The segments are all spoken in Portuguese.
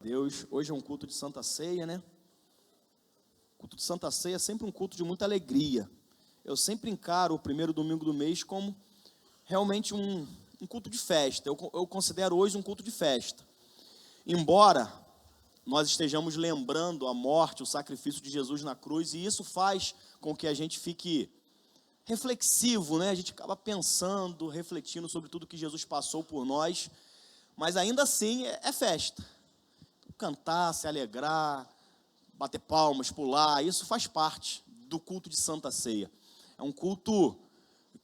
Deus. Hoje é um culto de Santa Ceia, né? O culto de Santa Ceia é sempre um culto de muita alegria. Eu sempre encaro o primeiro domingo do mês como realmente um culto de festa. Eu considero hoje um culto de festa. Embora nós estejamos lembrando a morte, o sacrifício de Jesus na cruz, e isso faz com que a gente fique reflexivo, né? A gente acaba pensando, refletindo sobre tudo que Jesus passou por nós, mas ainda assim é festa. Cantar, se alegrar, bater palmas, pular, isso faz parte do culto de Santa Ceia. É um culto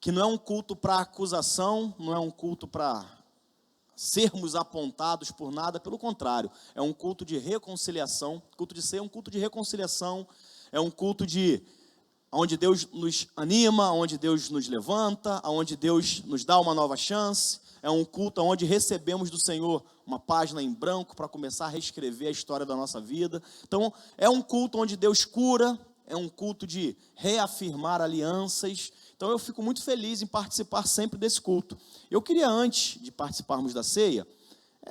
que não é um culto para acusação, não é um culto para sermos apontados por nada, pelo contrário, é um culto de reconciliação. O culto de ceia é um culto de reconciliação, é um culto onde Deus nos anima, onde Deus nos levanta, onde Deus nos dá uma nova chance. É um culto onde recebemos do Senhor uma página em branco para começar a reescrever a história da nossa vida. Então, é um culto onde Deus cura, é um culto de reafirmar alianças. Então, eu fico muito feliz em participar sempre desse culto. Eu queria, antes de participarmos da ceia,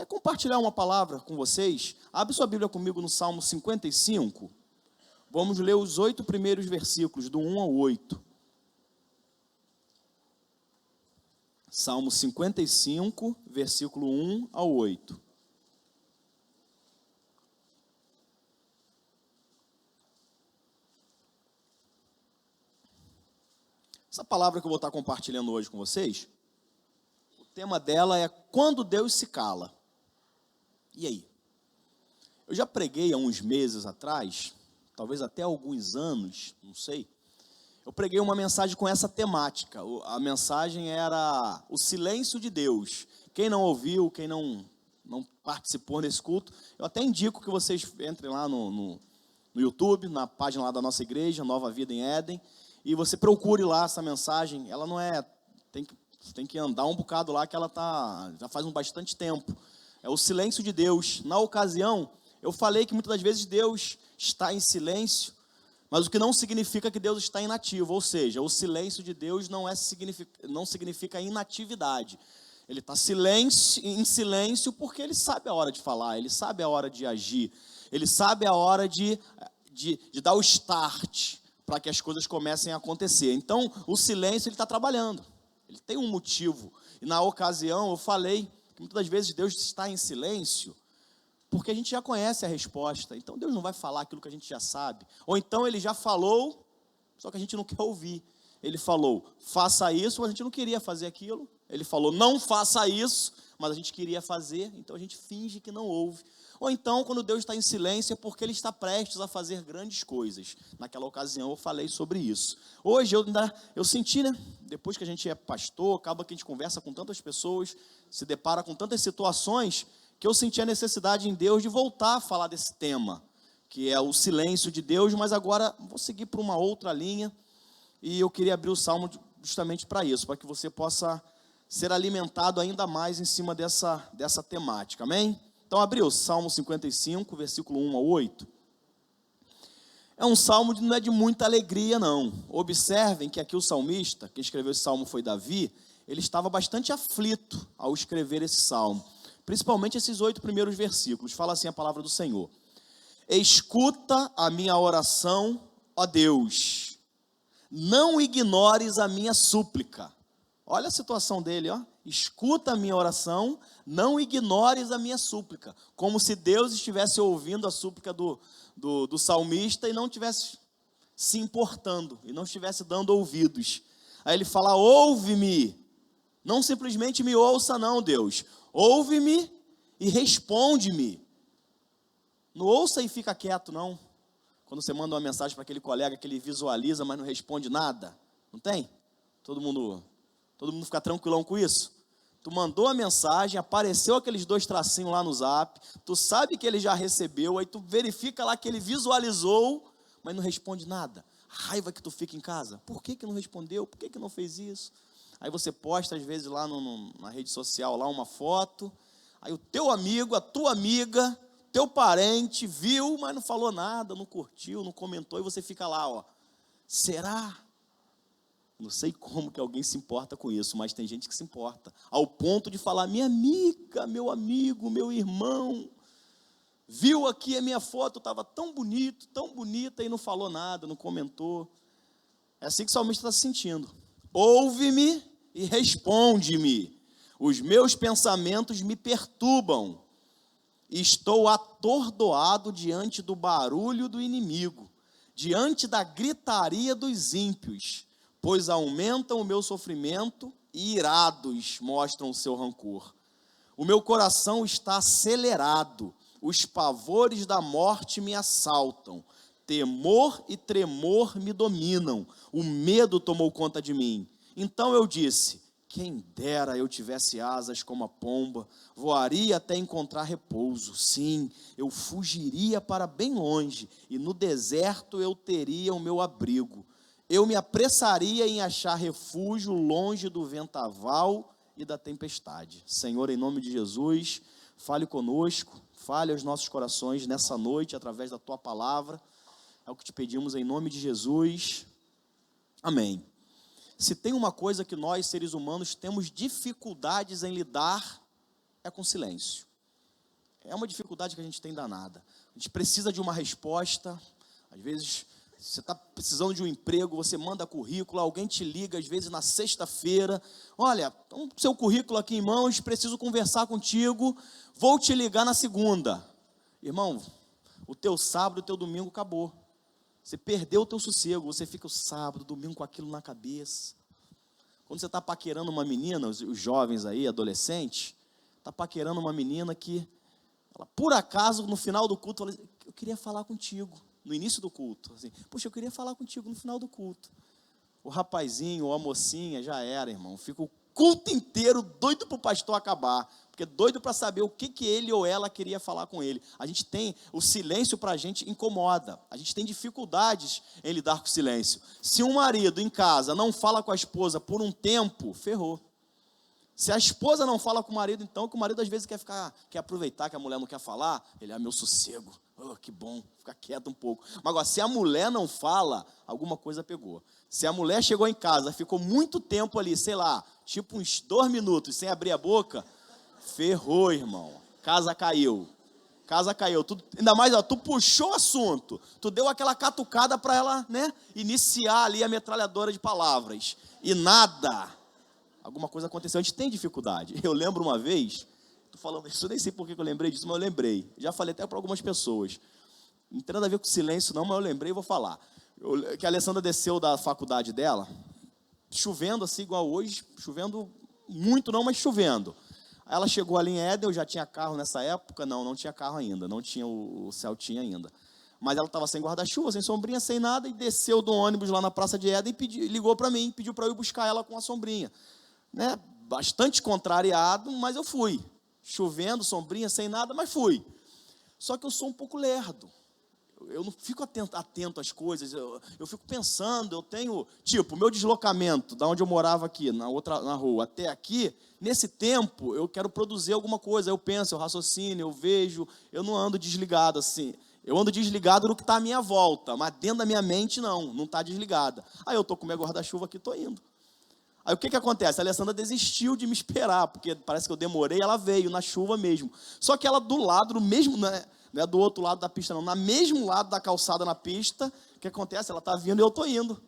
compartilhar uma palavra com vocês. Abre sua Bíblia comigo no Salmo 55. Vamos ler os 8 primeiros versículos, do 1 ao 8. Salmo 55, versículo 1 ao 8. Essa palavra que eu vou estar compartilhando hoje com vocês, o tema dela é quando Deus se cala. E aí? Eu já preguei há uns meses atrás, talvez até alguns anos, não sei. Eu preguei uma mensagem com essa temática. A mensagem era o silêncio de Deus. Quem não ouviu, quem não participou desse culto, eu até indico que vocês entrem lá no YouTube, na página lá da nossa igreja, Nova Vida em Éden, e você procure lá essa mensagem. Ela não é... Tem que andar um bocado lá, que ela já faz bastante tempo. É o silêncio de Deus. Na ocasião, eu falei que muitas das vezes Deus está em silêncio, mas o que não significa que Deus está inativo, ou seja, o silêncio de Deus não significa inatividade. Ele está em silêncio porque Ele sabe a hora de falar, Ele sabe a hora de agir, Ele sabe a hora de dar o start para que as coisas comecem a acontecer. Então, o silêncio, Ele está trabalhando, Ele tem um motivo. E na ocasião eu falei que muitas das vezes Deus está em silêncio porque a gente já conhece a resposta. Então Deus não vai falar aquilo que a gente já sabe. Ou então Ele já falou, só que a gente não quer ouvir. Ele falou, faça isso, mas a gente não queria fazer aquilo. Ele falou, não faça isso, mas a gente queria fazer, então a gente finge que não ouve. Ou então, quando Deus está em silêncio, é porque Ele está prestes a fazer grandes coisas. Naquela ocasião eu falei sobre isso. Hoje eu senti, né? Depois que a gente é pastor, acaba que a gente conversa com tantas pessoas, se depara com tantas situações, que eu senti a necessidade em Deus de voltar a falar desse tema, que é o silêncio de Deus, mas agora vou seguir por uma outra linha, e eu queria abrir o Salmo justamente para isso, para que você possa ser alimentado ainda mais em cima dessa temática, amém? Então abriu, Salmo 55, versículo 1 ao 8. É um salmo que não é de muita alegria, não. Observem que aqui o salmista, quem escreveu esse salmo foi Davi, ele estava bastante aflito ao escrever esse salmo. Principalmente esses 8 primeiros versículos, fala assim a palavra do Senhor: escuta a minha oração, ó Deus, não ignores a minha súplica. Olha a situação dele, ó. Escuta a minha oração, não ignores a minha súplica. Como se Deus estivesse ouvindo a súplica do salmista e não estivesse se importando, e não estivesse dando ouvidos. Aí ele fala, ouve-me, não simplesmente me ouça não, Deus. Ouve-me e responde-me. Não ouça e fica quieto, não. Quando você manda uma mensagem para aquele colega que ele visualiza, mas não responde nada. Não tem? Todo mundo fica tranquilão com isso? Tu mandou a mensagem, apareceu aqueles 2 tracinhos lá no zap, tu sabe que ele já recebeu, aí tu verifica lá que ele visualizou, mas não responde nada. Raiva que tu fica em casa. Por que não respondeu? Por que não fez isso? Aí você posta, às vezes, lá na rede social, lá uma foto. Aí o teu amigo, a tua amiga, teu parente viu, mas não falou nada, não curtiu, não comentou. E você fica lá, ó. Será? Não sei como que alguém se importa com isso, mas tem gente que se importa. Ao ponto de falar, minha amiga, meu amigo, meu irmão. viu aqui a minha foto, estava tão bonito, tão bonita, e não falou nada, não comentou. É assim que o salmista está se sentindo. Ouve-me e responde-me. Os meus pensamentos me perturbam. Estou atordoado diante do barulho do inimigo, diante da gritaria dos ímpios, pois aumentam o meu sofrimento e irados mostram o seu rancor. O meu coração está acelerado, os pavores da morte me assaltam, temor e tremor me dominam, o medo tomou conta de mim. Então eu disse: quem dera eu tivesse asas como a pomba, voaria até encontrar repouso. Sim, eu fugiria para bem longe, e no deserto eu teria o meu abrigo. Eu me apressaria em achar refúgio longe do vendaval e da tempestade. Senhor, em nome de Jesus, fale conosco, fale aos nossos corações nessa noite, através da Tua palavra. É o que te pedimos em nome de Jesus. Amém. Se tem uma coisa que nós, seres humanos, temos dificuldades em lidar, é com silêncio. É uma dificuldade que a gente tem danada. A gente precisa de uma resposta. Às vezes, você está precisando de um emprego, você manda currículo, alguém te liga, às vezes na sexta-feira. Olha, então, seu currículo aqui em mãos, preciso conversar contigo, vou te ligar na segunda. Irmão, o teu sábado, o teu domingo acabou. Você perdeu o teu sossego, você fica o sábado, domingo com aquilo na cabeça. Quando você está paquerando uma menina, os jovens aí, adolescentes, está paquerando uma menina que, ela, por acaso, no final do culto, fala: eu queria falar contigo, no início do culto. Assim, poxa, eu queria falar contigo no final do culto. O rapazinho ou a mocinha já era, irmão. Fica o culto inteiro doido para o pastor acabar, porque doido para saber o que ele ou ela queria falar com ele. A gente tem, o silêncio para a gente incomoda, a gente tem dificuldades em lidar com o silêncio. Se um marido em casa não fala com a esposa por um tempo, ferrou. Se a esposa não fala com o marido, então, que o marido às vezes quer aproveitar que a mulher não quer falar, ele é meu sossego, oh, que bom, fica quieto um pouco. Mas agora, se a mulher não fala, alguma coisa pegou. Se a mulher chegou em casa, ficou muito tempo ali, sei lá, tipo uns 2 minutos sem abrir a boca, ferrou, irmão. Casa caiu. Ainda mais, ó, tu puxou o assunto, tu deu aquela catucada para ela, né, iniciar ali a metralhadora de palavras. E nada. Alguma coisa aconteceu, a gente tem dificuldade. Eu lembro uma vez, tô falando isso, eu nem sei por que eu lembrei disso, mas eu lembrei. Já falei até para algumas pessoas. Não tem nada a ver com silêncio não, mas eu lembrei e vou falar. Que a Alessandra desceu da faculdade dela, chovendo assim igual hoje, chovendo muito não, mas chovendo. Ela chegou ali em Éden, eu já tinha carro nessa época, não tinha carro ainda, não tinha o Celtinha ainda. Mas ela estava sem guarda-chuva, sem sombrinha, sem nada, e desceu do ônibus lá na Praça de Éden e ligou para mim, pediu para eu ir buscar ela com a sombrinha. Né? Bastante contrariado, mas eu fui. Chovendo, sombrinha, sem nada, mas fui. Só que eu sou um pouco lerdo. Eu não fico atento às coisas, eu fico pensando, eu tenho, tipo, meu deslocamento, da onde eu morava aqui, na rua, até aqui, nesse tempo, eu quero produzir alguma coisa, eu penso, eu raciocínio, eu vejo, eu não ando desligado assim. Eu ando desligado no que está à minha volta, mas dentro da minha mente não está desligada. Aí eu estou com meu guarda-chuva aqui, estou indo. Aí o que acontece? A Alessandra desistiu de me esperar, porque parece que eu demorei, ela veio na chuva mesmo. Só que ela do lado, no mesmo, né, não é do outro lado da pista não, no mesmo lado da calçada na pista, o que acontece? Ela está vindo e eu estou indo.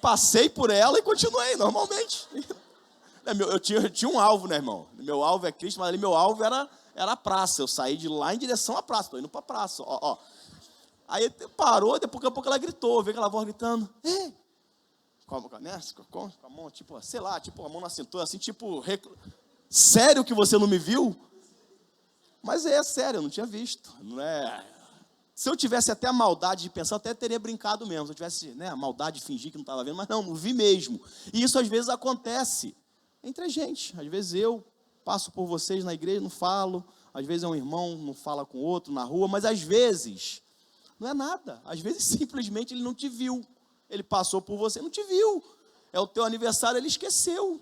Passei por ela e continuei, normalmente. Eu tinha um alvo, né, irmão? Meu alvo é Cristo, mas ali meu alvo era a praça. Eu saí de lá em direção à praça, estou indo para a praça. Ó. Aí parou, daqui a pouco ela gritou, veio aquela voz gritando: ei! Com a mão, tipo, sei lá, tipo, a mão na cintura, assim, tipo, sério que você não me viu? Mas é sério, eu não tinha visto, não é? Se eu tivesse até a maldade de pensar, eu até teria brincado mesmo, se eu tivesse, né, a maldade de fingir que não estava vendo, mas não vi mesmo. E isso às vezes acontece entre a gente, às vezes eu passo por vocês na igreja, não falo, às vezes é um irmão, não fala com outro na rua, mas às vezes não é nada, às vezes simplesmente ele não te viu. Ele passou por você, não te viu. É o teu aniversário, ele esqueceu.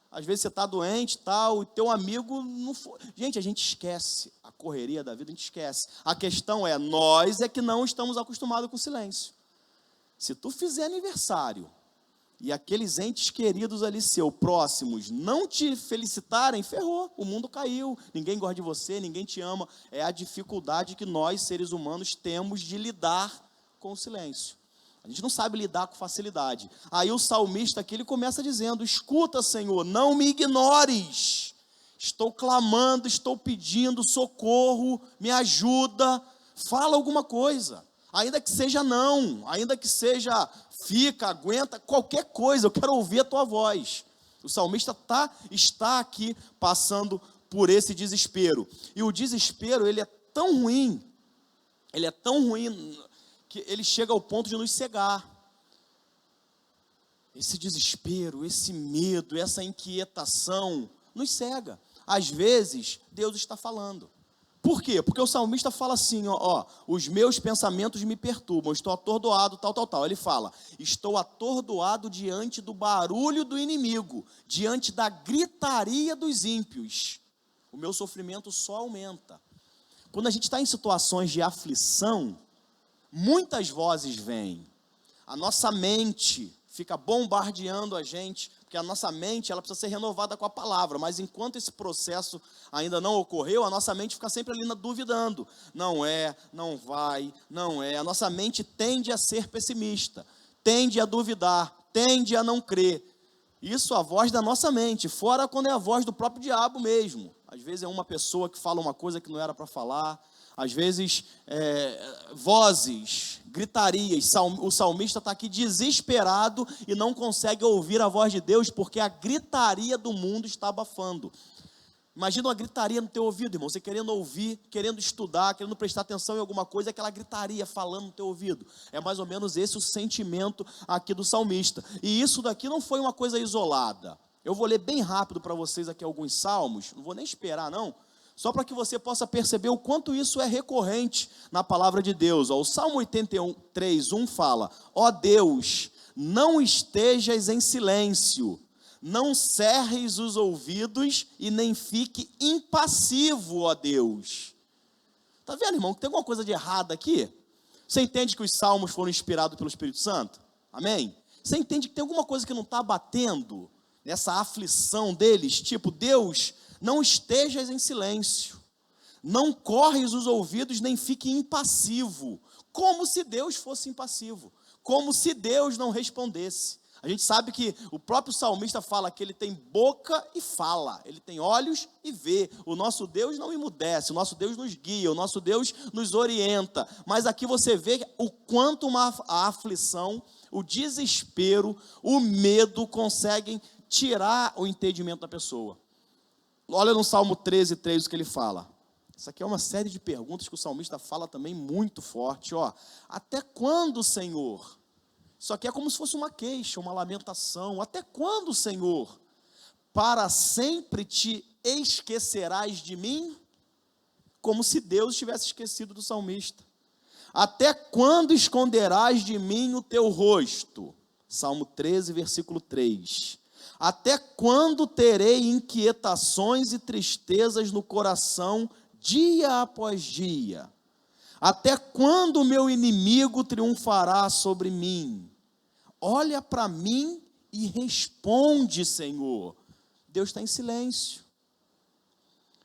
Às vezes você está doente e tal, e teu amigo não foi. Gente, a gente esquece. A correria da vida, a gente esquece. A questão é, nós é que não estamos acostumados com silêncio. Se tu fizer aniversário, e aqueles entes queridos ali seus, próximos, não te felicitarem, ferrou, o mundo caiu, ninguém gosta de você, ninguém te ama. É a dificuldade que nós, seres humanos, temos de lidar com o silêncio. A gente não sabe lidar com facilidade. Aí o salmista aqui, ele começa dizendo: escuta, Senhor, não me ignores. Estou clamando, estou pedindo socorro, me ajuda, fala alguma coisa. Ainda que seja não, ainda que seja fica, aguenta, qualquer coisa, eu quero ouvir a tua voz. O salmista está aqui passando por esse desespero. E o desespero, ele é tão ruim, que ele chega ao ponto de nos cegar. Esse desespero, esse medo, essa inquietação nos cega. Às vezes, Deus está falando. Por quê? Porque o salmista fala assim, os meus pensamentos me perturbam, estou atordoado, tal. Ele fala: estou atordoado diante do barulho do inimigo, diante da gritaria dos ímpios. O meu sofrimento só aumenta. Quando a gente está em situações de aflição, muitas vozes vêm. A nossa mente fica bombardeando a gente, porque a nossa mente ela precisa ser renovada com a palavra, mas enquanto esse processo ainda não ocorreu, a nossa mente fica sempre ali duvidando. Não é, não vai, não é. A nossa mente tende a ser pessimista, tende a duvidar, tende a não crer. Isso é a voz da nossa mente, fora quando é a voz do próprio diabo mesmo. Às vezes é uma pessoa que fala uma coisa que não era para falar, às vezes vozes, gritarias. O salmista está aqui desesperado e não consegue ouvir a voz de Deus, porque a gritaria do mundo está abafando. Imagina uma gritaria no teu ouvido, irmão, você querendo ouvir, querendo estudar, querendo prestar atenção em alguma coisa, aquela gritaria falando no teu ouvido. É mais ou menos esse o sentimento aqui do salmista. E isso daqui não foi uma coisa isolada. Eu vou ler bem rápido para vocês aqui alguns salmos, não vou nem esperar não, só para que você possa perceber o quanto isso é recorrente na palavra de Deus. O Salmo 83:1 fala: ó Deus, não estejas em silêncio, não cerres os ouvidos e nem fique impassivo, ó Deus. Está vendo, irmão, que tem alguma coisa de errado aqui? Você entende que os salmos foram inspirados pelo Espírito Santo? Amém? Você entende que tem alguma coisa que não está batendo nessa aflição deles? Tipo, Deus, não estejas em silêncio, não corres os ouvidos, nem fique impassivo, como se Deus fosse impassivo, como se Deus não respondesse. A gente sabe que o próprio salmista fala que ele tem boca e fala, ele tem olhos e vê. O nosso Deus não emudece, o nosso Deus nos guia, o nosso Deus nos orienta. Mas aqui você vê o quanto a aflição, o desespero, o medo conseguem tirar o entendimento da pessoa. Olha no Salmo 13:3 o que ele fala. Isso aqui é uma série de perguntas que o salmista fala também muito forte. Até quando, Senhor? Isso aqui é como se fosse uma queixa, uma lamentação. Até quando, Senhor? Para sempre te esquecerás de mim? Como se Deus tivesse esquecido do salmista. Até quando esconderás de mim o teu rosto? Salmo 13, versículo 3. Até quando terei inquietações e tristezas no coração, dia após dia? Até quando o meu inimigo triunfará sobre mim? Olha para mim e responde, Senhor. Deus está em silêncio.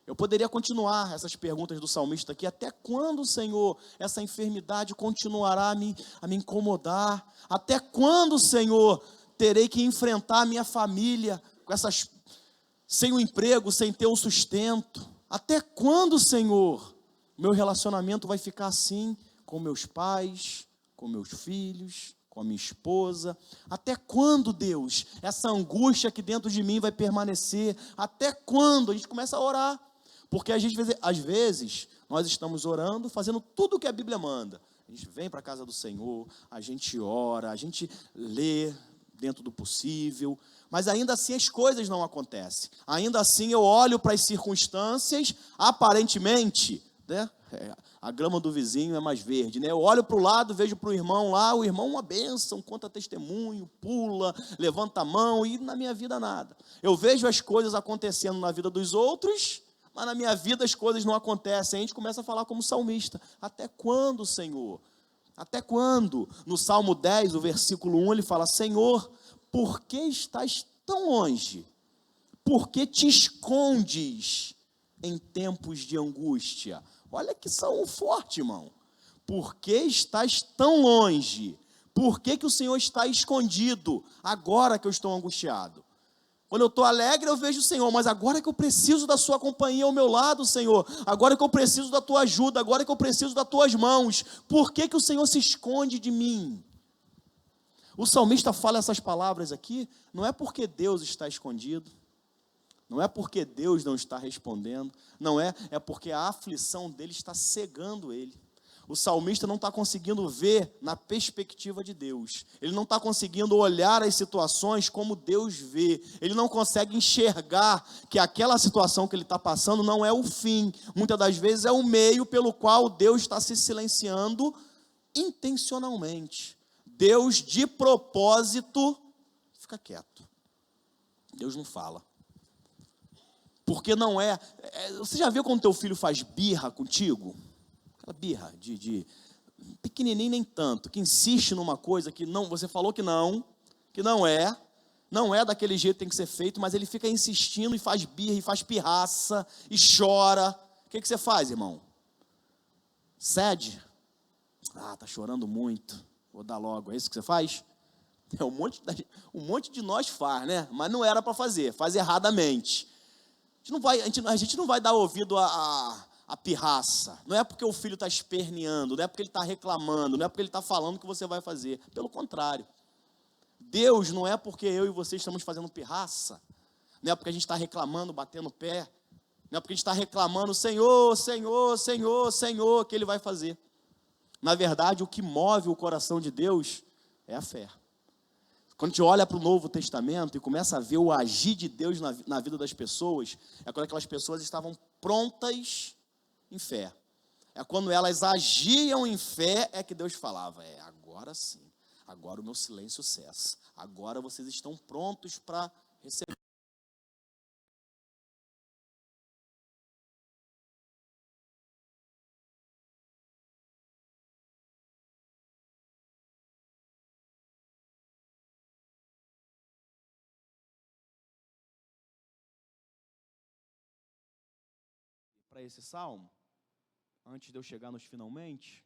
Eu poderia continuar essas perguntas do salmista aqui. Até quando, Senhor, essa enfermidade continuará a me incomodar? Até quando, Senhor, terei que enfrentar a minha família sem o emprego, sem ter o sustento? Até quando, Senhor, meu relacionamento vai ficar assim com meus pais, com meus filhos, com a minha esposa? Até quando, Deus, essa angústia aqui dentro de mim vai permanecer? Até quando? A gente começa a orar, porque às vezes nós estamos orando, fazendo tudo o que a Bíblia manda. A gente vem para a casa do Senhor, a gente ora, a gente lê dentro do possível, mas ainda assim as coisas não acontecem. Ainda assim eu olho para as circunstâncias, aparentemente, né? A grama do vizinho é mais verde, né? Eu olho para o lado, vejo para o irmão lá, o irmão uma bênção, conta testemunho, pula, levanta a mão, e na minha vida nada. Eu vejo as coisas acontecendo na vida dos outros, mas na minha vida as coisas não acontecem. A gente começa a falar como salmista: até quando, Senhor? Até quando? No Salmo 10, o versículo 1, ele fala: Senhor, por que estás tão longe? Por que te escondes em tempos de angústia? Olha que salmo forte, irmão. Por que estás tão longe? Por que o Senhor está escondido agora que eu estou angustiado? Quando eu estou alegre, eu vejo o Senhor, mas agora que eu preciso da sua companhia ao meu lado, Senhor, agora que eu preciso da tua ajuda, agora que eu preciso das tuas mãos, por que o Senhor se esconde de mim? O salmista fala essas palavras aqui, não é porque Deus está escondido, não é porque Deus não está respondendo, não é porque a aflição dele está cegando ele. O salmista não está conseguindo ver na perspectiva de Deus. Ele não está conseguindo olhar as situações como Deus vê. Ele não consegue enxergar que aquela situação que ele está passando não é o fim. Muitas das vezes é o meio pelo qual Deus está se silenciando intencionalmente. Deus, de propósito, fica quieto. Deus não fala. Porque não é... Você já viu quando teu filho faz birra contigo? Birra, de pequenininho nem tanto, que insiste numa coisa que não, você falou que não é daquele jeito que tem que ser feito, mas ele fica insistindo e faz birra, e faz pirraça, e chora. O que você faz, irmão? Cede? Tá chorando muito, vou dar logo, é isso que você faz? Um monte de nós faz, né? Mas não era para fazer, faz erradamente. A gente não vai dar ouvido a pirraça, não é porque o filho está esperneando, não é porque ele está reclamando, não é porque ele está falando que você vai fazer, pelo contrário, Deus não é porque eu e você estamos fazendo pirraça, não é porque a gente está reclamando, batendo o pé, não é porque a gente está reclamando, Senhor, Senhor, Senhor, Senhor, que Ele vai fazer. Na verdade, o que move o coração de Deus é a fé. Quando a gente olha para o Novo Testamento e começa a ver o agir de Deus na vida das pessoas, é quando aquelas pessoas estavam prontas em fé. É quando elas agiam em fé, é que Deus falava, agora sim, agora o meu silêncio cessa, agora vocês estão prontos para receber. Para esse salmo, antes de eu chegar nos finalmente,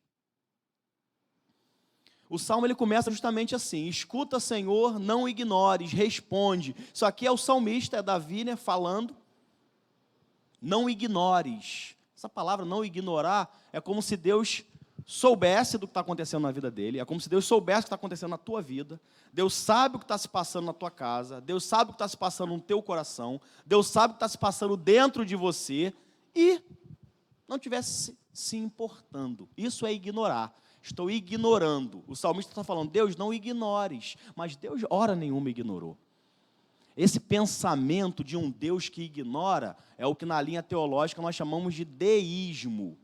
o salmo ele começa justamente assim: escuta, Senhor, não ignores, responde. Isso aqui é o salmista, é Davi, né, falando. Não ignores. Essa palavra não ignorar é como se Deus soubesse do que está acontecendo na vida dele, é como se Deus soubesse o que está acontecendo na tua vida. Deus sabe o que está se passando na tua casa, Deus sabe o que está se passando no teu coração, Deus sabe o que está se passando dentro de você, e não estivesse se importando. Isso é ignorar. Estou ignorando. O salmista está falando, Deus, não ignores. Mas Deus, hora nenhuma, ignorou. Esse pensamento de um Deus que ignora é o que na linha teológica nós chamamos de deísmo.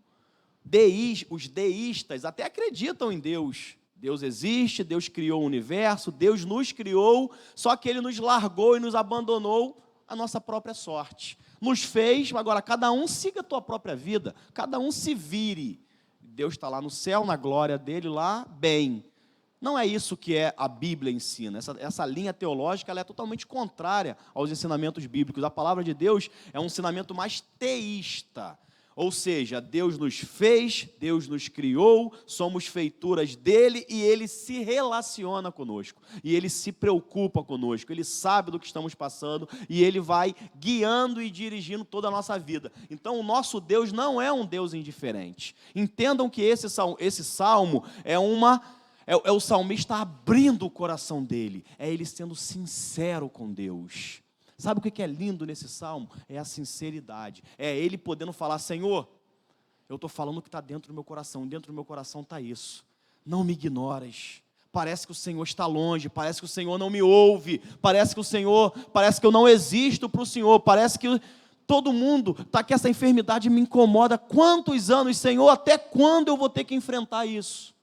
Os deístas até acreditam em Deus. Deus existe, Deus criou o universo, Deus nos criou, só que Ele nos largou e nos abandonou à nossa própria sorte. Nos fez, agora cada um siga a tua própria vida, cada um se vire. Deus está lá no céu, na glória dele, lá, bem. Não é isso que a Bíblia ensina. Essa linha teológica ela é totalmente contrária aos ensinamentos bíblicos. A palavra de Deus é um ensinamento mais teísta. Ou seja, Deus nos fez, Deus nos criou, somos feituras dele e ele se relaciona conosco. E ele se preocupa conosco, ele sabe do que estamos passando e ele vai guiando e dirigindo toda a nossa vida. Então, o nosso Deus não é um Deus indiferente. Entendam que esse salmo é o salmista abrindo o coração dele, é ele sendo sincero com Deus. Sabe o que é lindo nesse salmo? É a sinceridade, é ele podendo falar, Senhor, eu estou falando o que está dentro do meu coração, dentro do meu coração está isso, não me ignoras, parece que o Senhor está longe, parece que o Senhor não me ouve, parece que eu não existo para o Senhor, parece que todo mundo está que essa enfermidade me incomoda, quantos anos, Senhor, até quando eu vou ter que enfrentar isso?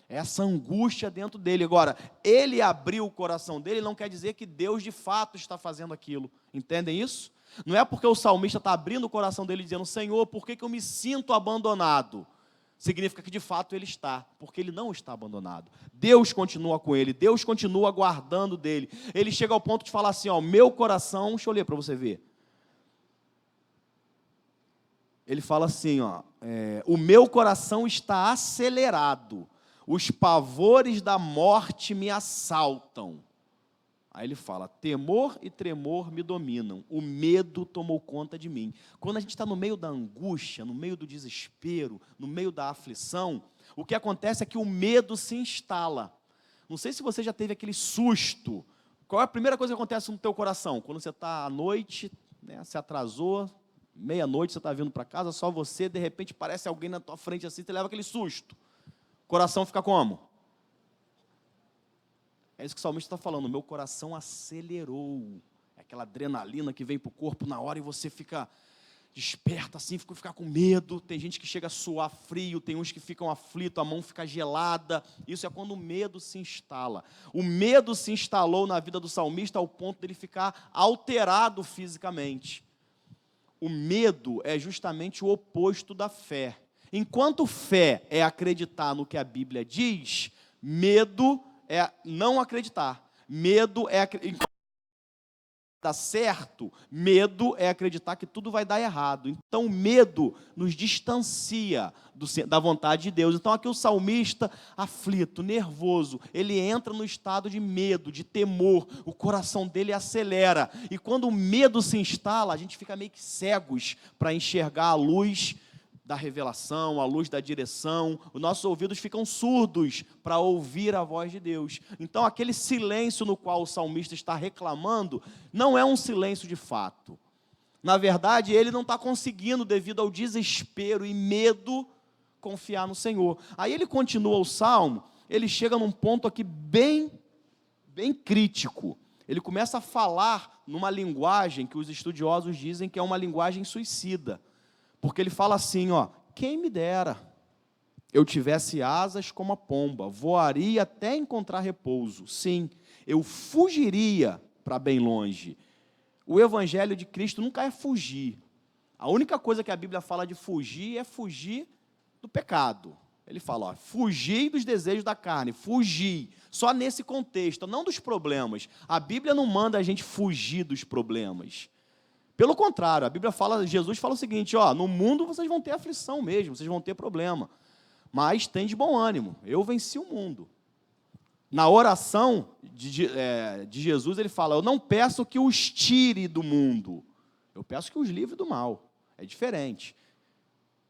Essa angústia dentro dele. Agora, ele abriu o coração dele, não quer dizer que Deus de fato está fazendo aquilo. Entendem isso? Não é porque o salmista está abrindo o coração dele dizendo, Senhor, por que eu me sinto abandonado? significa que de fato ele está, porque ele não está abandonado. Deus continua com ele, Deus continua guardando dele. Ele chega ao ponto de falar assim, ó, meu coração, deixa eu ler para você ver. Ele fala assim, ó, o meu coração está acelerado, os pavores da morte me assaltam. Aí ele fala, temor e tremor me dominam, o medo tomou conta de mim. Quando a gente está no meio da angústia, no meio do desespero, no meio da aflição, o que acontece é que o medo se instala. Não sei se você já teve aquele susto. Qual é a primeira coisa que acontece no teu coração? Quando você está à noite, né, se atrasou, meia-noite, você está vindo para casa, só você, de repente parece alguém na tua frente assim, você leva aquele susto. O coração fica como? É isso que o salmista está falando, meu coração acelerou. É aquela adrenalina que vem para o corpo na hora e você fica desperta assim, fica com medo. Tem gente que chega a suar frio, tem uns que ficam aflitos, a mão fica gelada. Isso é quando o medo se instala. O medo se instalou na vida do salmista ao ponto dele ficar alterado fisicamente. O medo é justamente o oposto da fé. Enquanto fé é acreditar no que a Bíblia diz, medo é não acreditar. Medo é dar certo, medo é acreditar que tudo vai dar errado. Então, o medo nos distancia da vontade de Deus. Então, aqui o salmista, aflito, nervoso, ele entra no estado de medo, de temor, o coração dele acelera. E quando o medo se instala, a gente fica meio que cegos para enxergar a luz da revelação, a luz da direção, os nossos ouvidos ficam surdos para ouvir a voz de Deus. Então, aquele silêncio no qual o salmista está reclamando, não é um silêncio de fato. Na verdade, ele não está conseguindo, devido ao desespero e medo, confiar no Senhor. Aí ele continua o salmo, ele chega num ponto aqui bem crítico. Ele começa a falar numa linguagem que os estudiosos dizem que é uma linguagem suicida. Porque ele fala assim, ó, quem me dera eu tivesse asas como a pomba, voaria até encontrar repouso. Sim, eu fugiria para bem longe. O evangelho de Cristo nunca é fugir. A única coisa que a Bíblia fala de fugir é fugir do pecado. Ele fala, ó, fugir dos desejos da carne, fugir. Só nesse contexto, não dos problemas. A Bíblia não manda a gente fugir dos problemas. Pelo contrário, a Bíblia fala, Jesus fala o seguinte, ó, no mundo vocês vão ter aflição mesmo, vocês vão ter problema, mas tem de bom ânimo, eu venci o mundo. Na oração de Jesus, ele fala, eu não peço que os tire do mundo, eu peço que os livre do mal, é diferente.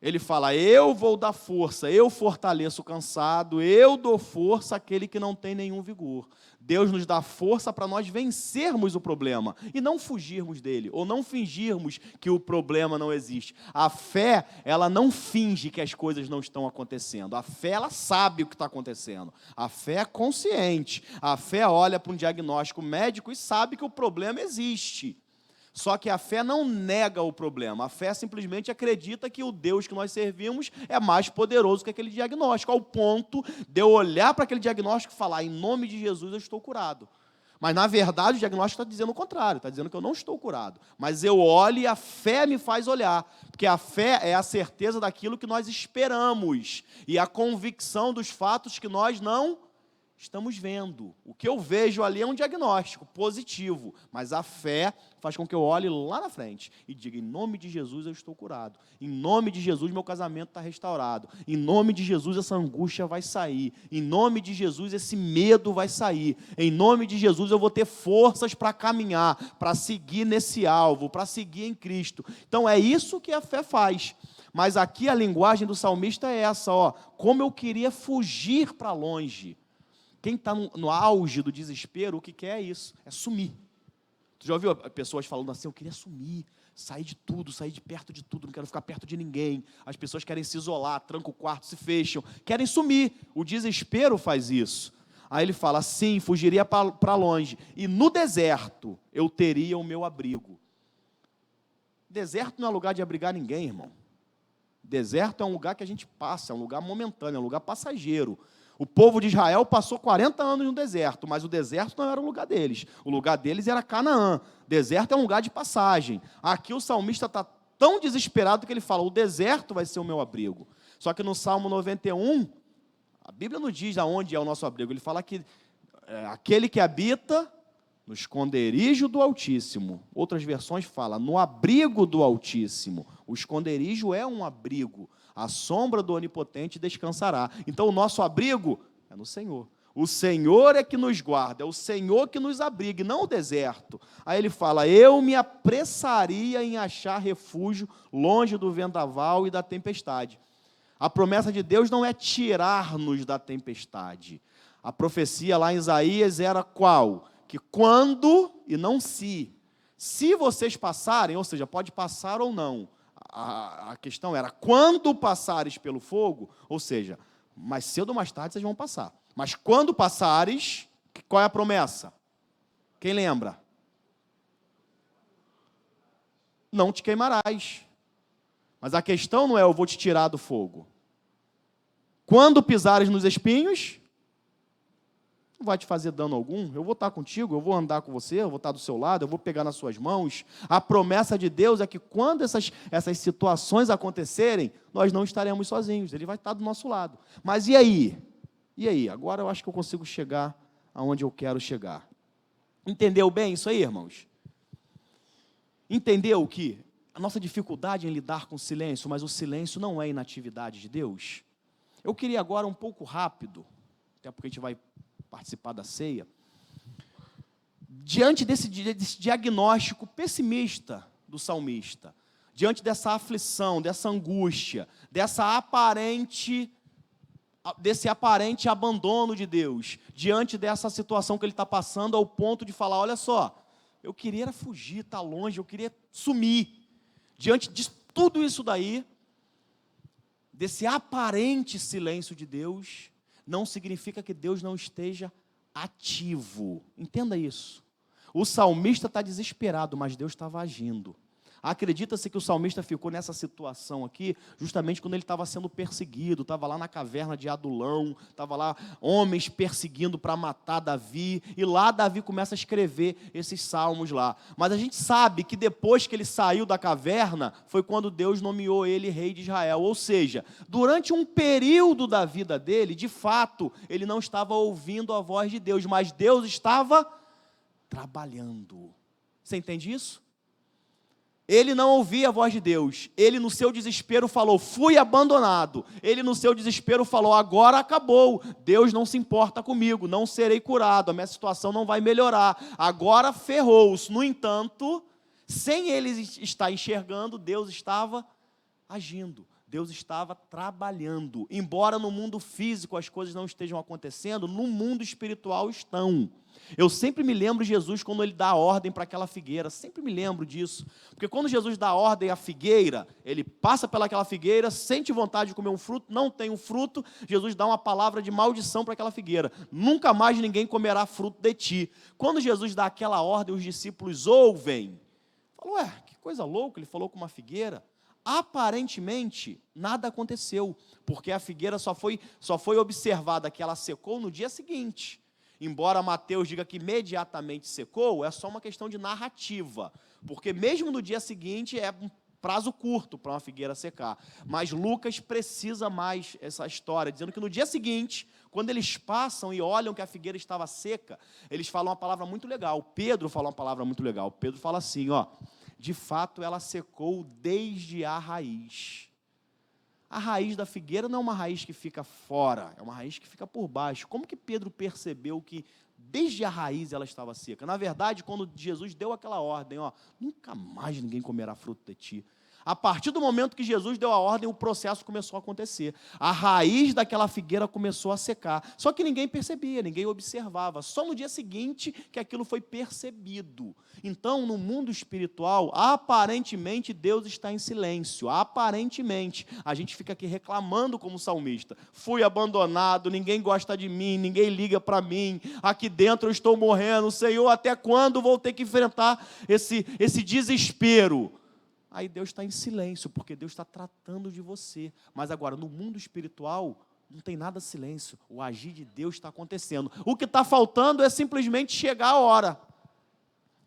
Ele fala, eu vou dar força, eu fortaleço o cansado, eu dou força àquele que não tem nenhum vigor. Deus nos dá força para nós vencermos o problema e não fugirmos dele, ou não fingirmos que o problema não existe. A fé, ela não finge que as coisas não estão acontecendo. A fé, ela sabe o que está acontecendo. A fé é consciente. A fé olha para um diagnóstico médico e sabe que o problema existe. Só que a fé não nega o problema, a fé simplesmente acredita que o Deus que nós servimos é mais poderoso que aquele diagnóstico, ao ponto de eu olhar para aquele diagnóstico e falar, em nome de Jesus eu estou curado. Mas na verdade o diagnóstico está dizendo o contrário, está dizendo que eu não estou curado. Mas eu olho e a fé me faz olhar, porque a fé é a certeza daquilo que nós esperamos e a convicção dos fatos que nós não estamos vendo. O que eu vejo ali é um diagnóstico positivo, mas a fé faz com que eu olhe lá na frente e diga, em nome de Jesus eu estou curado, em nome de Jesus meu casamento está restaurado, em nome de Jesus essa angústia vai sair, em nome de Jesus esse medo vai sair, em nome de Jesus eu vou ter forças para caminhar, para seguir nesse alvo, para seguir em Cristo. Então é isso que a fé faz. Mas aqui a linguagem do salmista é essa, ó, como eu queria fugir para longe. Quem está no auge do desespero, o que quer é isso, é sumir. Tu já ouviu pessoas falando assim, eu queria sumir, sair de tudo, sair de perto de tudo, não quero ficar perto de ninguém. As pessoas querem se isolar, trancam o quarto, se fecham, querem sumir. O desespero faz isso. Aí ele fala, sim, fugiria para longe, e no deserto eu teria o meu abrigo. Deserto não é lugar de abrigar ninguém, irmão. Deserto é um lugar que a gente passa, é um lugar momentâneo, é um lugar passageiro. O povo de Israel passou 40 anos no deserto, mas o deserto não era o lugar deles. O lugar deles era Canaã. Deserto é um lugar de passagem. Aqui o salmista está tão desesperado que ele fala, o deserto vai ser o meu abrigo. Só que no Salmo 91, a Bíblia não diz aonde é o nosso abrigo. Ele fala que aquele que habita no esconderijo do Altíssimo. Outras versões falam no abrigo do Altíssimo. O esconderijo é um abrigo. A sombra do Onipotente descansará. Então, o nosso abrigo é no Senhor. O Senhor é que nos guarda, é o Senhor que nos abriga, e não o deserto. Aí ele fala, eu me apressaria em achar refúgio longe do vendaval e da tempestade. A promessa de Deus não é tirar-nos da tempestade. A profecia lá em Isaías era qual? Que quando e não se. Se vocês passarem, ou seja, pode passar ou não. A questão era, quando passares pelo fogo, ou seja, mais cedo ou mais tarde vocês vão passar. Mas quando passares, qual é a promessa? Quem lembra? Não te queimarás. Mas a questão não é eu vou te tirar do fogo. Quando pisares nos espinhos, não vai te fazer dano algum. Eu vou estar contigo, eu vou andar com você, eu vou estar do seu lado, eu vou pegar nas suas mãos. A promessa de Deus é que quando essas situações acontecerem, nós não estaremos sozinhos. Ele vai estar do nosso lado. Mas e aí? E aí? Agora eu acho que eu consigo chegar aonde eu quero chegar. Entendeu bem isso aí, irmãos? Entendeu que a nossa dificuldade em lidar com o silêncio, mas o silêncio não é inatividade de Deus? Eu queria agora um pouco rápido, até porque a gente vai participar da ceia, diante desse diagnóstico pessimista do salmista, diante dessa aflição, dessa angústia, desse aparente abandono de Deus, diante dessa situação que ele está passando, ao ponto de falar, olha só, eu queria fugir, estar longe, eu queria sumir. Diante de tudo isso daí, desse aparente silêncio de Deus, não significa que Deus não esteja ativo. Entenda isso. O salmista está desesperado, mas Deus estava agindo. Acredita-se que o salmista ficou nessa situação aqui, justamente quando ele estava sendo perseguido, estava lá na caverna de Adulão, estava lá homens perseguindo para matar Davi, e lá Davi começa a escrever esses salmos lá. Mas a gente sabe que depois que ele saiu da caverna, foi quando Deus nomeou ele rei de Israel. Ou seja, durante um período da vida dele, de fato, ele não estava ouvindo a voz de Deus, mas Deus estava trabalhando. Você entende isso? Ele não ouvia a voz de Deus. Ele, no seu desespero, falou, fui abandonado. Ele, no seu desespero, falou, agora acabou. Deus não se importa comigo, não serei curado, a minha situação não vai melhorar. Agora ferrou-se. No entanto, sem ele estar enxergando, Deus estava agindo. Deus estava trabalhando. Embora no mundo físico as coisas não estejam acontecendo, no mundo espiritual estão. Eu sempre me lembro de Jesus quando ele dá a ordem para aquela figueira, sempre me lembro disso, porque quando Jesus dá a ordem à figueira, ele passa pelaquela figueira, sente vontade de comer um fruto, não tem um fruto, Jesus dá uma palavra de maldição para aquela figueira, nunca mais ninguém comerá fruto de ti. Quando Jesus dá aquela ordem, os discípulos ouvem, falam, ué, que coisa louca, ele falou com uma figueira. Aparentemente, nada aconteceu, porque a figueira só foi observada que ela secou no dia seguinte. Embora Mateus diga que imediatamente secou, é só uma questão de narrativa, porque mesmo no dia seguinte é um prazo curto para uma figueira secar. Mas Lucas precisa mais essa história, dizendo que no dia seguinte, quando eles passam e olham que a figueira estava seca, eles falam uma palavra muito legal. Pedro fala uma palavra muito legal. Pedro fala assim, ó, de fato ela secou desde a raiz. A raiz da figueira não é uma raiz que fica fora, é uma raiz que fica por baixo. Como que Pedro percebeu que desde a raiz ela estava seca? Na verdade, quando Jesus deu aquela ordem, ó, nunca mais ninguém comerá fruto de ti. A partir do momento que Jesus deu a ordem, o processo começou a acontecer. A raiz daquela figueira começou a secar. Só que ninguém percebia, ninguém observava. Só no dia seguinte que aquilo foi percebido. Então, no mundo espiritual, aparentemente Deus está em silêncio. Aparentemente. A gente fica aqui reclamando como salmista. Fui abandonado, ninguém gosta de mim, ninguém liga para mim. Aqui dentro eu estou morrendo. Senhor, até quando vou ter que enfrentar esse desespero? Aí Deus está em silêncio, porque Deus está tratando de você. Mas agora, no mundo espiritual, não tem nada silêncio. O agir de Deus está acontecendo. O que está faltando é simplesmente chegar a hora.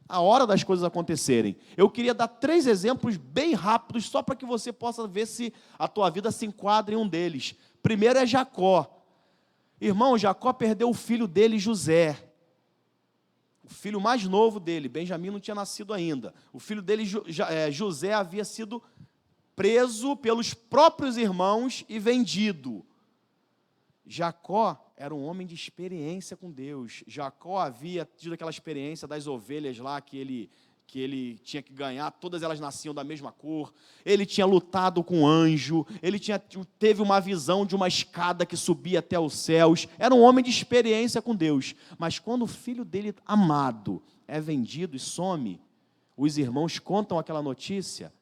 a hora das coisas acontecerem. Eu queria dar 3 exemplos bem rápidos, só para que você possa ver se a tua vida se enquadra em um deles. Primeiro é Jacó. Irmão, Jacó perdeu o filho dele, José. O filho mais novo dele, Benjamim não tinha nascido ainda. O filho dele, José, havia sido preso pelos próprios irmãos e vendido. Jacó era um homem de experiência com Deus. Jacó havia tido aquela experiência das ovelhas lá que ele tinha que ganhar, todas elas nasciam da mesma cor. Ele tinha lutado com um anjo, teve uma visão de uma escada que subia até os céus. Era um homem de experiência com Deus. Mas quando o filho dele amado é vendido e some, os irmãos contam aquela notícia,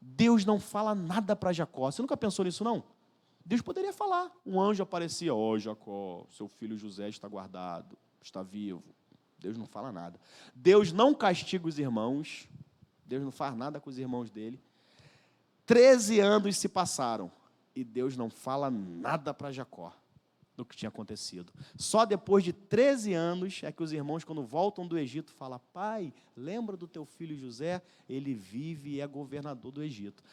Deus não fala nada para Jacó. Você nunca pensou nisso, não? Deus poderia falar. Um anjo aparecia, Jacó, seu filho José está guardado, está vivo. Deus não fala nada. Deus não castiga os irmãos. Deus não faz nada com os irmãos dele. 13 anos se passaram e Deus não fala nada para Jacó do que tinha acontecido. Só depois de 13 anos é que os irmãos, quando voltam do Egito, falam, pai, lembra do teu filho José? Ele vive e é governador do Egito.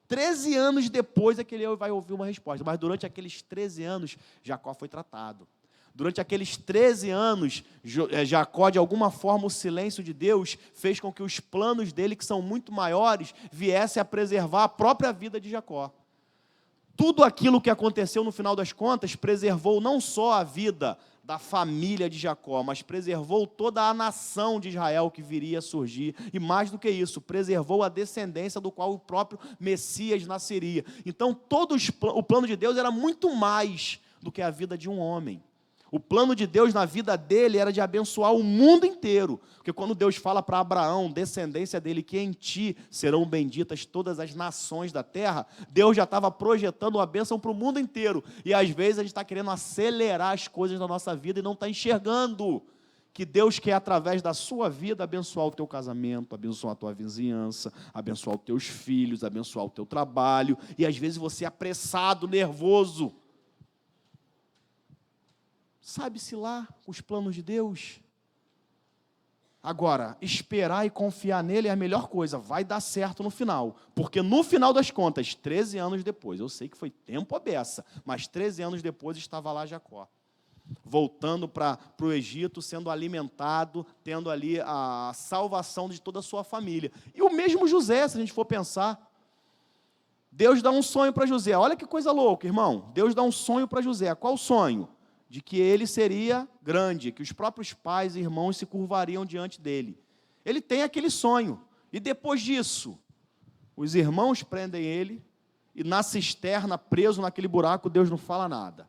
13 anos depois é que ele vai ouvir uma resposta. Mas durante aqueles 13 anos, Jacó foi tratado. Durante aqueles 13 anos, Jacó, de alguma forma, o silêncio de Deus fez com que os planos dele, que são muito maiores, viessem a preservar a própria vida de Jacó. Tudo aquilo que aconteceu no final das contas preservou não só a vida da família de Jacó, mas preservou toda a nação de Israel que viria a surgir, e mais do que isso, preservou a descendência do qual o próprio Messias nasceria. Então, o plano de Deus era muito mais do que a vida de um homem. O plano de Deus na vida dele era de abençoar o mundo inteiro, porque quando Deus fala para Abraão, descendência dele, que em ti serão benditas todas as nações da terra, Deus já estava projetando uma bênção para o mundo inteiro, e às vezes a gente está querendo acelerar as coisas na nossa vida e não está enxergando que Deus quer, através da sua vida, abençoar o teu casamento, abençoar a tua vizinhança, abençoar os teus filhos, abençoar o teu trabalho, e às vezes você é apressado, nervoso. Sabe-se lá os planos de Deus? Agora, esperar e confiar nele é a melhor coisa, vai dar certo no final, porque no final das contas, 13 anos depois, eu sei que foi tempo à beça, mas 13 anos depois estava lá Jacó, voltando para o Egito, sendo alimentado, tendo ali a salvação de toda a sua família. E o mesmo José, se a gente for pensar, Deus dá um sonho para José, olha que coisa louca, irmão, Deus dá um sonho para José, qual o sonho? De que ele seria grande, que os próprios pais e irmãos se curvariam diante dele. Ele tem aquele sonho, e depois disso, os irmãos prendem ele, e na cisterna, preso naquele buraco, Deus não fala nada.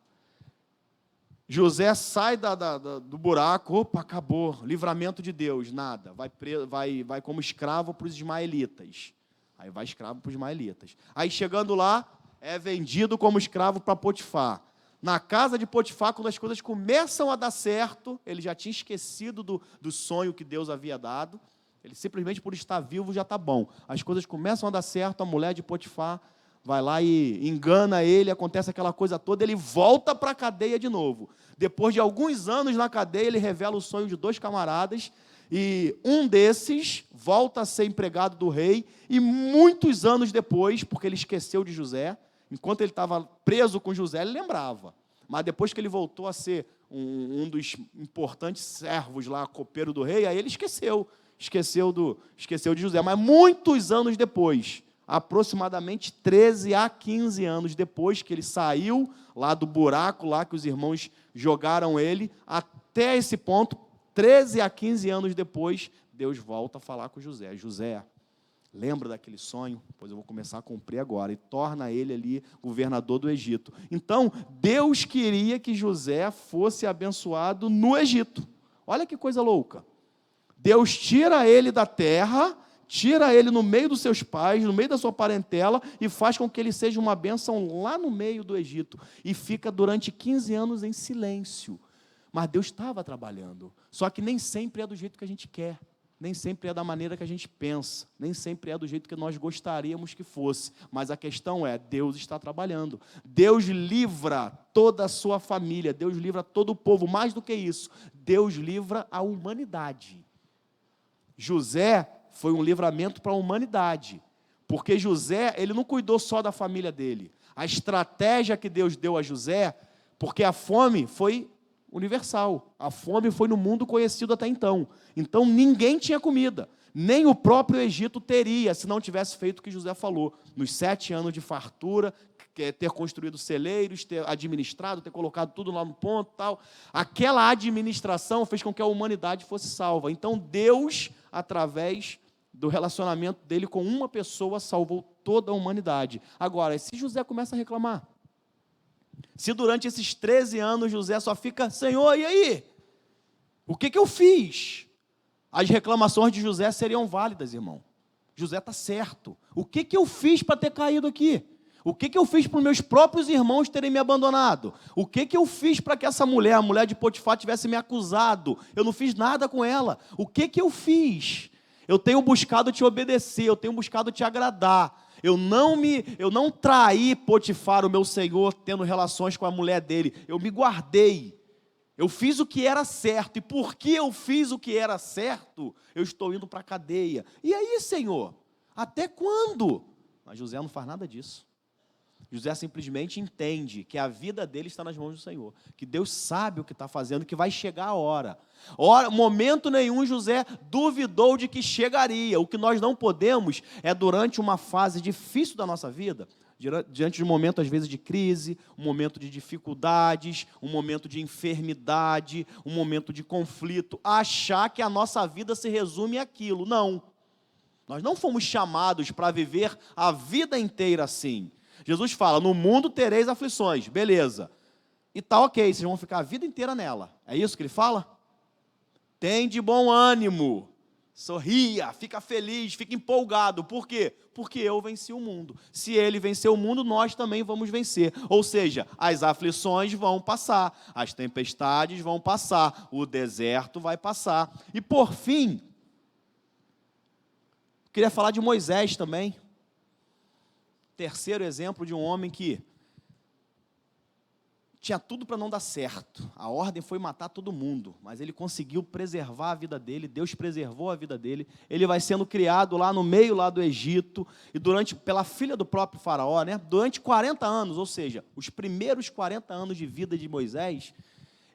José sai do buraco, opa, acabou, livramento de Deus, nada, vai como escravo para os ismaelitas. Aí vai escravo para os ismaelitas. Aí chegando lá, é vendido como escravo para Potifar. Na casa de Potifar, quando as coisas começam a dar certo, ele já tinha esquecido do sonho que Deus havia dado, ele simplesmente por estar vivo já está bom. As coisas começam a dar certo, a mulher de Potifar vai lá e engana ele, acontece aquela coisa toda, ele volta para a cadeia de novo. Depois de alguns anos na cadeia, ele revela o sonho de 2 camaradas, e um desses volta a ser empregado do rei, e muitos anos depois, porque ele esqueceu de José, enquanto ele estava preso com José, ele lembrava. Mas depois que ele voltou a ser um dos importantes servos lá, copeiro do rei, aí ele esqueceu de José. Mas muitos anos depois, aproximadamente 13 a 15 anos depois que ele saiu lá do buraco, lá que os irmãos jogaram ele, até esse ponto, 13 a 15 anos depois, Deus volta a falar com José. José, lembra daquele sonho? Pois eu vou começar a cumprir agora. E torna ele ali governador do Egito. Então, Deus queria que José fosse abençoado no Egito. Olha que coisa louca. Deus tira ele da terra, tira ele no meio dos seus pais, no meio da sua parentela, e faz com que ele seja uma bênção lá no meio do Egito. E fica durante 15 anos em silêncio. Mas Deus estava trabalhando. Só que nem sempre é do jeito que a gente quer. Nem sempre é da maneira que a gente pensa, nem sempre é do jeito que nós gostaríamos que fosse, mas a questão é, Deus está trabalhando, Deus livra toda a sua família, Deus livra todo o povo, mais do que isso, Deus livra a humanidade. José foi um livramento para a humanidade, porque José, ele não cuidou só da família dele. A estratégia que Deus deu a José, porque a fome foi universal, a fome foi no mundo conhecido até então. Então ninguém tinha comida, nem o próprio Egito teria, se não tivesse feito o que José falou, nos 7 anos de fartura, ter construído celeiros, ter administrado, ter colocado tudo lá no ponto, tal. Aquela administração fez com que a humanidade fosse salva. Então Deus, através do relacionamento dele com uma pessoa, salvou toda a humanidade. Agora, se José começa a reclamar, se durante esses 13 anos José só fica, Senhor, e aí? O que eu fiz? As reclamações de José seriam válidas, irmão. José está certo. O que eu fiz para ter caído aqui? O que eu fiz para os meus próprios irmãos terem me abandonado? O que eu fiz para que essa mulher, a mulher de Potifar, tivesse me acusado? Eu não fiz nada com ela. O que eu fiz? Eu tenho buscado te obedecer, eu tenho buscado te agradar. Eu não traí Potifar, o meu senhor, tendo relações com a mulher dele. Eu me guardei. Eu fiz o que era certo. E porque eu fiz o que era certo, eu estou indo para a cadeia. E aí, Senhor? Até quando? Mas José não faz nada disso. José simplesmente entende que a vida dele está nas mãos do Senhor, que Deus sabe o que está fazendo, que vai chegar a hora. Momento nenhum José duvidou de que chegaria. O que nós não podemos é, durante uma fase difícil da nossa vida, diante de um momento às vezes de crise, um momento de dificuldades, um momento de enfermidade, um momento de conflito, achar que a nossa vida se resume àquilo. Não. Nós não fomos chamados para viver a vida inteira assim. Jesus fala, no mundo tereis aflições, beleza. E tá ok, vocês vão ficar a vida inteira nela. É isso que ele fala? Tem de bom ânimo, sorria, fica feliz, fica empolgado. Por quê? Porque eu venci o mundo. Se ele venceu o mundo, nós também vamos vencer. Ou seja, as aflições vão passar, as tempestades vão passar, o deserto vai passar. E por fim, queria falar de Moisés também. Terceiro exemplo de um homem que tinha tudo para não dar certo. A ordem foi matar todo mundo, mas ele conseguiu preservar a vida dele, Deus preservou a vida dele. Ele vai sendo criado lá no meio lá do Egito, e pela filha do próprio faraó, né? Durante 40 anos, ou seja, os primeiros 40 anos de vida de Moisés,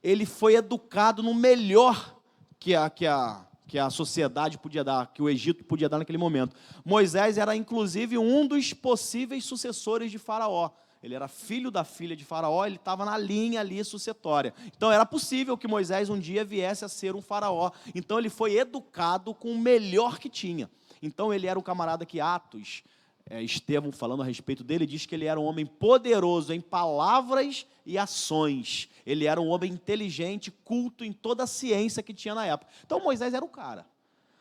ele foi educado no melhor que a sociedade podia dar, que o Egito podia dar naquele momento. Moisés era, inclusive, um dos possíveis sucessores de Faraó. Ele era filho da filha de Faraó, ele estava na linha ali sucessória. Então, era possível que Moisés um dia viesse a ser um faraó. Então, ele foi educado com o melhor que tinha. Então, ele era um camarada que Atos, Estevão, falando a respeito dele, diz que ele era um homem poderoso em palavras e ações. Ele era um homem inteligente, culto em toda a ciência que tinha na época. Então Moisés era o cara.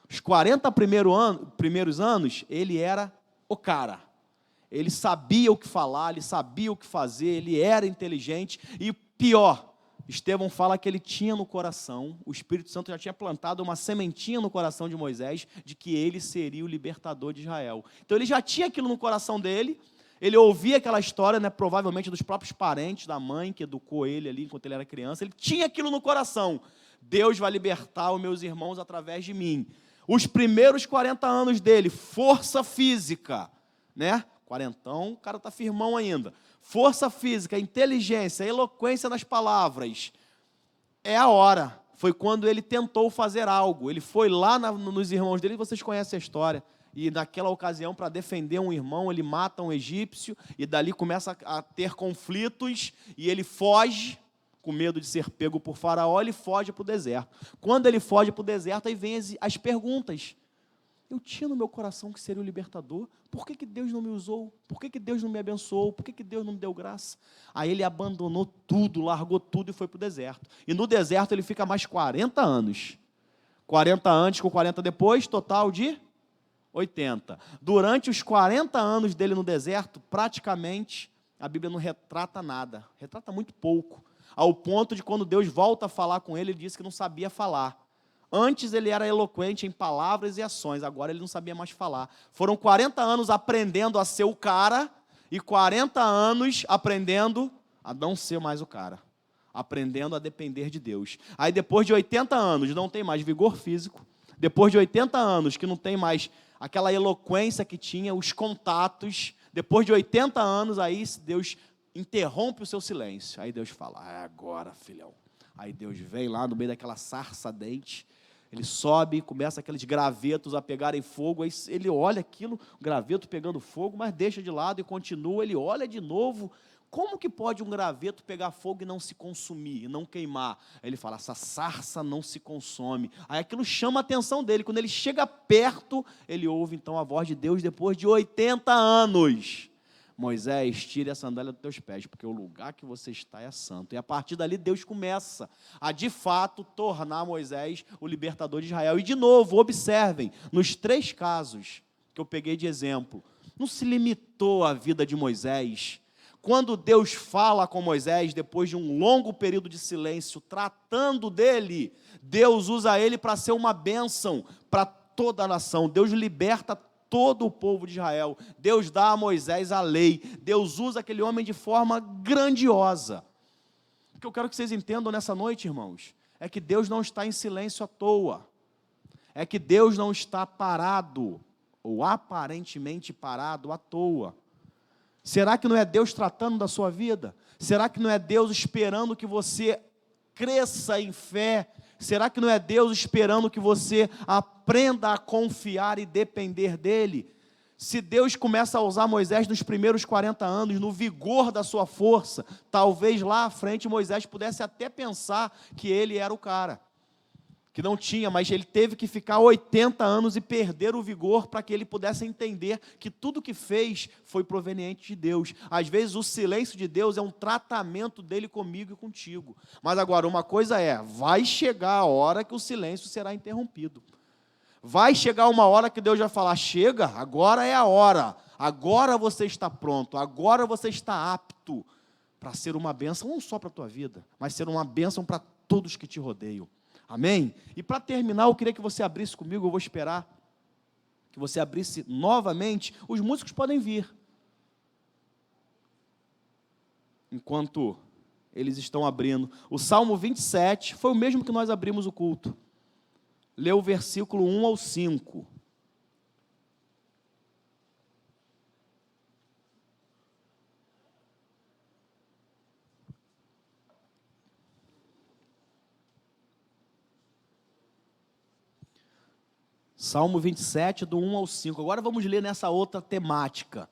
Os 40 primeiros anos, ele era o cara. Ele sabia o que falar, ele sabia o que fazer, ele era inteligente. E pior, Estevão fala que ele tinha no coração, o Espírito Santo já tinha plantado uma sementinha no coração de Moisés, de que ele seria o libertador de Israel. Então ele já tinha aquilo no coração dele, ele ouvia aquela história, né, provavelmente dos próprios parentes, da mãe que educou ele ali enquanto ele era criança, ele tinha aquilo no coração, Deus vai libertar os meus irmãos através de mim. Os primeiros 40 anos dele, força física, né? Quarentão, o cara está firmão ainda. Força física, inteligência, eloquência nas palavras. É a hora. Foi quando ele tentou fazer algo. Ele foi lá nos irmãos dele, vocês conhecem a história. E naquela ocasião, para defender um irmão, ele mata um egípcio, e dali começa a ter conflitos, e ele foge, com medo de ser pego por Faraó, ele foge para o deserto. Quando ele foge para o deserto, aí vem as perguntas. Eu tinha no meu coração que seria o libertador, por que Deus não me usou? Por que Deus não me abençoou? Por que Deus não me deu graça? Aí ele abandonou tudo, largou tudo e foi para o deserto. E no deserto ele fica mais 40 anos. 40 antes com 40 depois, total de 80. Durante os 40 anos dele no deserto, praticamente, a Bíblia não retrata nada. Retrata muito pouco. Ao ponto de quando Deus volta a falar com ele, ele disse que não sabia falar. Antes ele era eloquente em palavras e ações, agora ele não sabia mais falar. Foram 40 anos aprendendo a ser o cara e 40 anos aprendendo a não ser mais o cara. Aprendendo a depender de Deus. Aí depois de 80 anos, não tem mais vigor físico, Depois de 80 anos, que não tem mais aquela eloquência que tinha, os contatos, depois de 80 anos, aí Deus interrompe o seu silêncio. Aí Deus fala, agora, filhão. Aí Deus vem lá no meio daquela sarça ardente, ele sobe, começa aqueles gravetos a pegarem fogo, aí ele olha aquilo, o graveto pegando fogo, mas deixa de lado e continua, ele olha de novo. Como que pode um graveto pegar fogo e não se consumir, e não queimar? Aí ele fala, essa sarça não se consome. Aí aquilo chama a atenção dele. Quando ele chega perto, ele ouve então a voz de Deus depois de 80 anos. Moisés, tire a sandália dos teus pés, porque o lugar que você está é santo. E a partir dali Deus começa a, de fato, tornar Moisés o libertador de Israel. E de novo, observem, nos 3 casos que eu peguei de exemplo, não se limitou a vida de Moisés. Quando Deus fala com Moisés, depois de um longo período de silêncio, tratando dele, Deus usa ele para ser uma bênção para toda a nação. Deus liberta todo o povo de Israel. Deus dá a Moisés a lei. Deus usa aquele homem de forma grandiosa. O que eu quero que vocês entendam nessa noite, irmãos, é que Deus não está em silêncio à toa. É que Deus não está parado, ou aparentemente parado à toa. Será que não é Deus tratando da sua vida? Será que não é Deus esperando que você cresça em fé? Será que não é Deus esperando que você aprenda a confiar e depender dEle? Se Deus começa a usar Moisés nos primeiros 40 anos, no vigor da sua força, talvez lá à frente Moisés pudesse até pensar que ele era o cara, que não tinha, mas ele teve que ficar 80 anos e perder o vigor para que ele pudesse entender que tudo que fez foi proveniente de Deus. Às vezes o silêncio de Deus é um tratamento dele comigo e contigo. Mas agora, uma coisa é, vai chegar a hora que o silêncio será interrompido. Vai chegar uma hora que Deus vai falar, chega, agora é a hora, agora você está pronto, agora você está apto para ser uma bênção, não só para a tua vida, mas ser uma bênção para todos que te rodeiam. Amém? E para terminar, eu queria que você abrisse comigo, eu vou esperar que você abrisse novamente. Os músicos podem vir. Enquanto eles estão abrindo. O Salmo 27 foi o mesmo que nós abrimos o culto. Lê o versículo 1 ao 5. Salmo 27, do 1 ao 5. Agora vamos ler nessa outra temática.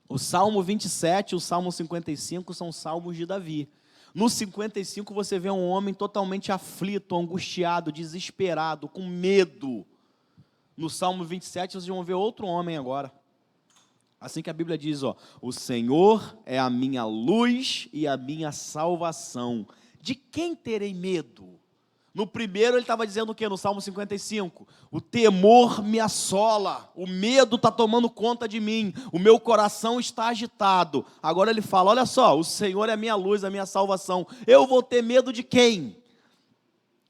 O Salmo 27 e o Salmo 55 são salmos de Davi. No 55 você vê um homem totalmente aflito, angustiado, desesperado, com medo. No Salmo 27 vocês vão ver outro homem agora. Assim que a Bíblia diz, o Senhor é a minha luz e a minha salvação. De quem terei medo? No primeiro ele estava dizendo o quê? No Salmo 55, o temor me assola, o medo está tomando conta de mim, o meu coração está agitado. Agora ele fala, olha só, o Senhor é a minha luz, a minha salvação, eu vou ter medo de quem?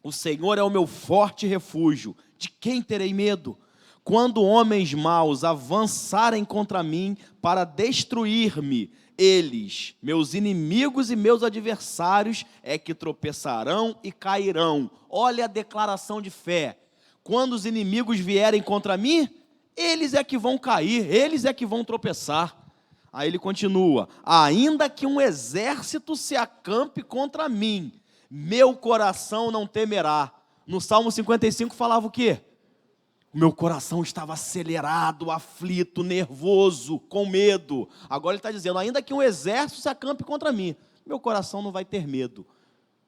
O Senhor é o meu forte refúgio, de quem terei medo? Quando homens maus avançarem contra mim para destruir-me, eles, meus inimigos e meus adversários, é que tropeçarão e cairão. Olha a declaração de fé. Quando os inimigos vierem contra mim, eles é que vão cair, eles é que vão tropeçar. Aí ele continua, ainda que um exército se acampe contra mim, meu coração não temerá. No Salmo 55 falava o quê? O meu coração estava acelerado, aflito, nervoso, com medo. Agora ele está dizendo, ainda que um exército se acampe contra mim, meu coração não vai ter medo.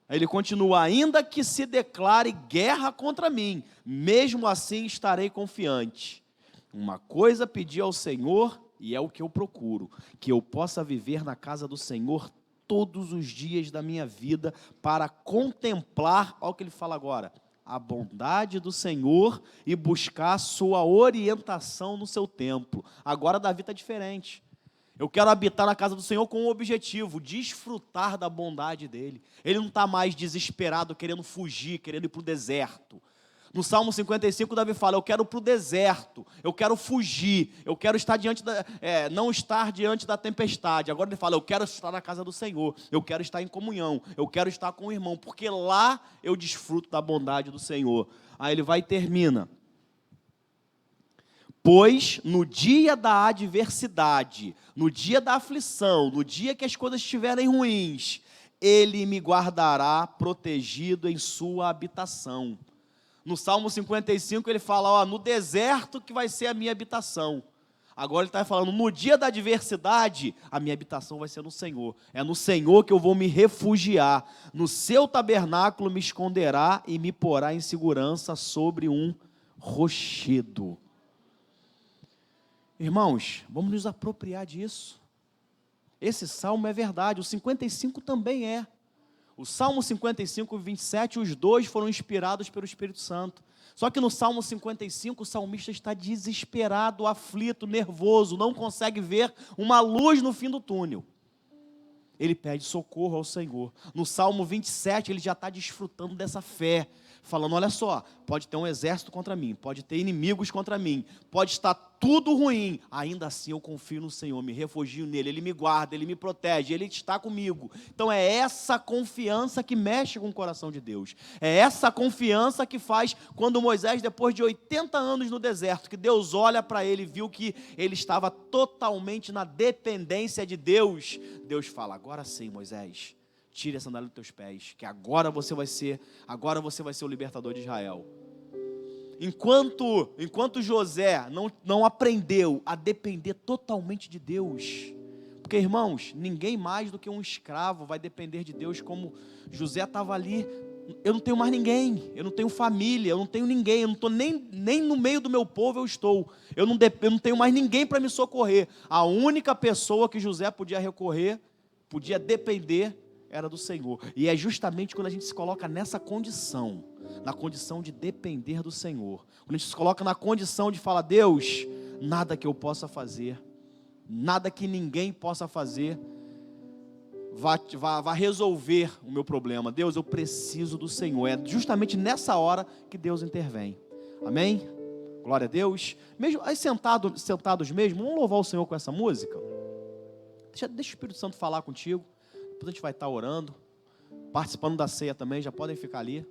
Aí ele continua, ainda que se declare guerra contra mim, mesmo assim estarei confiante. Uma coisa pedi ao Senhor, e é o que eu procuro, que eu possa viver na casa do Senhor todos os dias da minha vida, para contemplar, olha o que ele fala agora, a bondade do Senhor e buscar a sua orientação no seu templo. Agora Davi está diferente. Eu quero habitar na casa do Senhor com um objetivo, desfrutar da bondade dele. Ele não está mais desesperado, querendo fugir, querendo ir para o deserto. No Salmo 55, Davi fala, eu quero ir para o deserto, eu quero fugir, eu quero estar não estar diante da tempestade. Agora ele fala, eu quero estar na casa do Senhor, eu quero estar em comunhão, eu quero estar com o irmão, porque lá eu desfruto da bondade do Senhor. Aí ele vai e termina. Pois no dia da adversidade, no dia da aflição, no dia que as coisas estiverem ruins, Ele me guardará protegido em sua habitação. No Salmo 55 ele fala, no deserto que vai ser a minha habitação. Agora ele está falando, no dia da adversidade, a minha habitação vai ser no Senhor. É no Senhor que eu vou me refugiar. No seu tabernáculo me esconderá e me porá em segurança sobre um rochedo. Irmãos, vamos nos apropriar disso. Esse salmo é verdade, o 55 também é. O Salmo 55 e 27, os dois foram inspirados pelo Espírito Santo. Só que no Salmo 55, o salmista está desesperado, aflito, nervoso, não consegue ver uma luz no fim do túnel. Ele pede socorro ao Senhor. No Salmo 27, ele já está desfrutando dessa fé, falando, olha só, pode ter um exército contra mim, pode ter inimigos contra mim, pode estar tudo ruim, ainda assim eu confio no Senhor, me refugio nele, Ele me guarda, Ele me protege, Ele está comigo. Então é essa confiança que mexe com o coração de Deus, é essa confiança que faz, quando Moisés, depois de 80 anos no deserto, que Deus olha para ele e viu que ele estava totalmente na dependência de Deus, Deus fala, agora sim Moisés, tire a sandália dos teus pés, que agora você vai ser o libertador de Israel. Enquanto José não aprendeu a depender totalmente de Deus, porque irmãos, ninguém mais do que um escravo vai depender de Deus, como José estava ali, eu não tenho mais ninguém, eu não tenho família, eu não tenho ninguém, eu não estou nem no meio do meu povo eu estou, eu não tenho mais ninguém para me socorrer. A única pessoa que José podia recorrer, podia depender, era do Senhor. E é justamente quando a gente se coloca nessa condição, na condição de depender do Senhor, quando a gente se coloca na condição de falar, Deus, nada que eu possa fazer, nada que ninguém possa fazer, vai resolver o meu problema. Deus, eu preciso do Senhor. É justamente nessa hora que Deus intervém. Amém? Glória a Deus. Mesmo aí sentados mesmo, vamos louvar o Senhor com essa música? Deixa o Espírito Santo falar contigo. Depois a gente vai estar orando, participando da ceia também, já podem ficar ali.